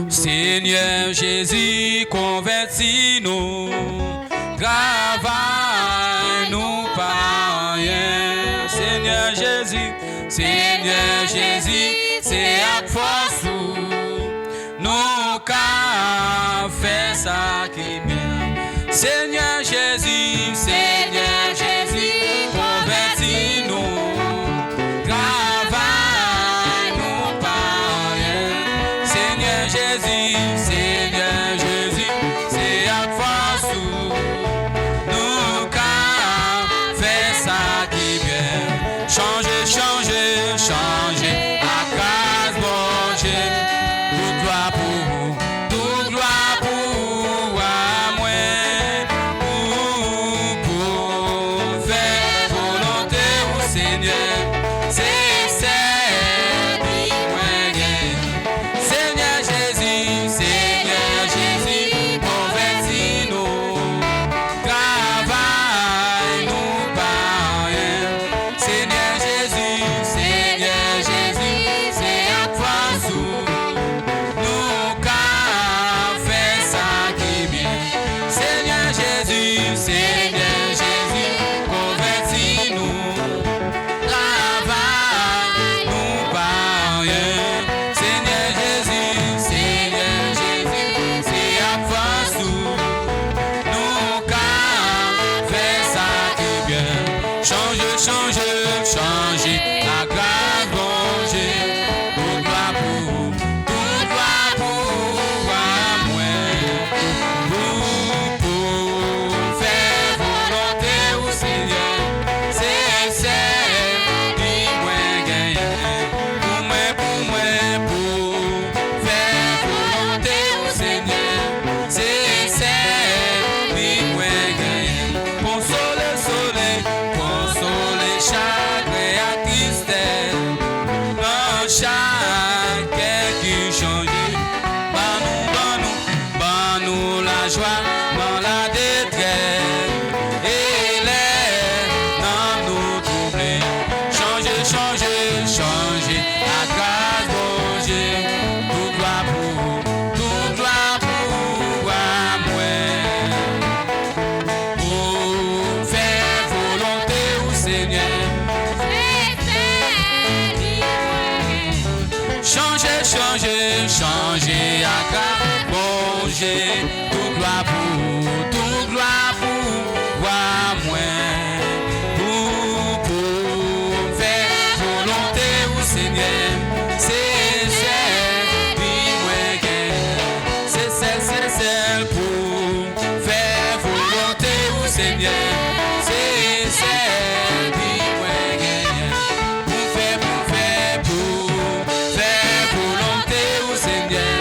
Seigneur Jésus, convertis-nous, travaille-nous par rien. Seigneur Jésus, c'est à force nous qu'a fait ça qui bien. Seigneur Jésus, convertis-nous, travaille-nous par rien. Seigneur Jésus, c'est à force nous qu'a fait ça qui bien. Changer, à grâce, bon Dieu, toute gloire pour moi, pour faire volonté au Seigneur, c'est Seigneur Jésus, convertis-nous, travaille-nous par rien. Seigneur Jésus, c'est à toi sous nous qu'a fait ça qui bien. Seigneur Jésus, convertis-nous, travaille-nous par rien. Seigneur Jésus, c'est à toi sous nous qu'a fait ça qui bien. Changer, à grâce, bon Dieu, toute gloire pour moi, pour faire volonté au Seigneur, c'est moi gagner, pour moi, pour faire volonté au Seigneur, c'est moi gagner, consoler chagrin à tristesse, dans chacun qui change, ban nous la joie dans la détresse, et l'air dans nous troubler. Changer, à grâce, bon Dieu, toute gloire pour moi, pour faire volonté au Seigneur. Changer à grâce, bon Dieu, toute gloire pour moi, pour faire volonté au Seigneur, c'est pour faire volonté au Seigneur, c'est pour faire volonté au Seigneur,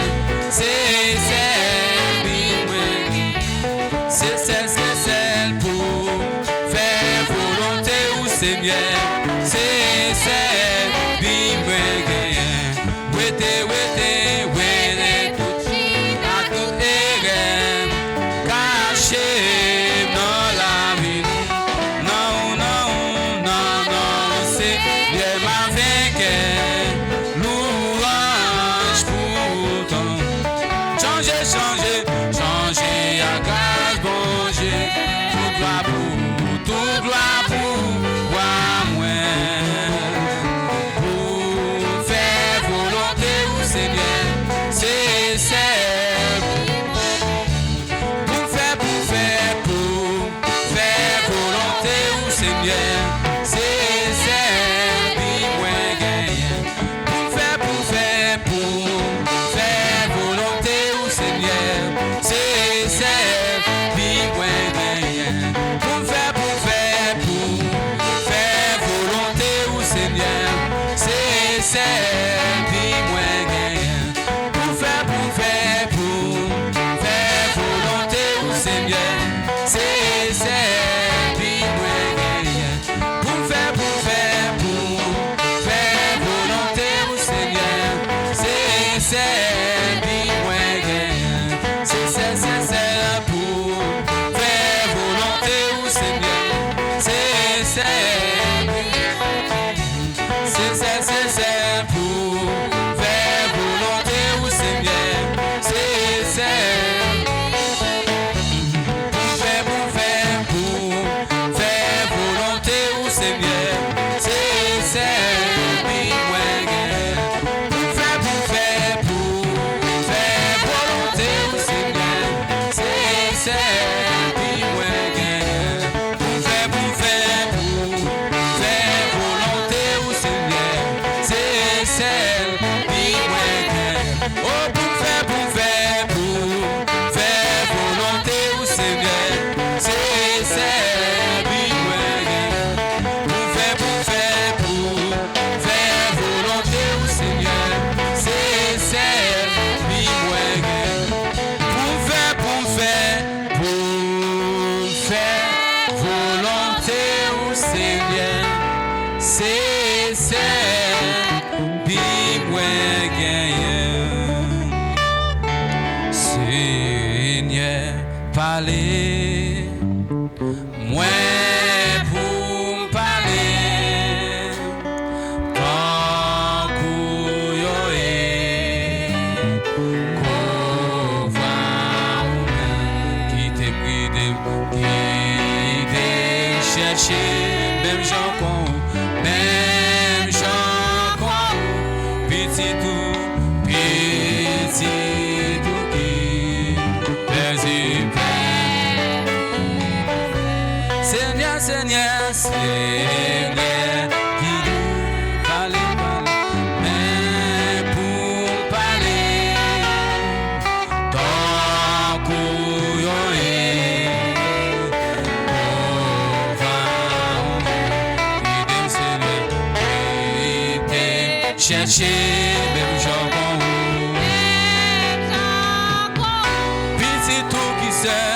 c'est pour faire volonté au Seigneur, c'est à tout égard, caché dans la vie. Non, c'est bien ma vainqueur, louange pour ton. Changer à grâce, bon Dieu, toute gloire pour moi, pour faire volonté au Seigneur, c'est pour faire volonté au Seigneur, c'est moi gagner, pour faire volonté au Seigneur, c'est moi gagner, pour faire volonté au Seigneur, c'est moi gagner, pour faire volonté au Seigneur, c'est moi gagner, pour faire volonté au Seigneur, c'est moi gagner, c'est pour faire volonté au Seigneur, c'est pour faire volonté Parler, moi pour parler, tant qu'on y est, qu'on va qui te chercher, même gens qu'on, petit tout qui Seigneur, Seigneur, Seigneur, qui nous parle, mais pour parler, tant qu'on y est, on va Seigneur, chercher, même gens qu'on, petit tout qui sait.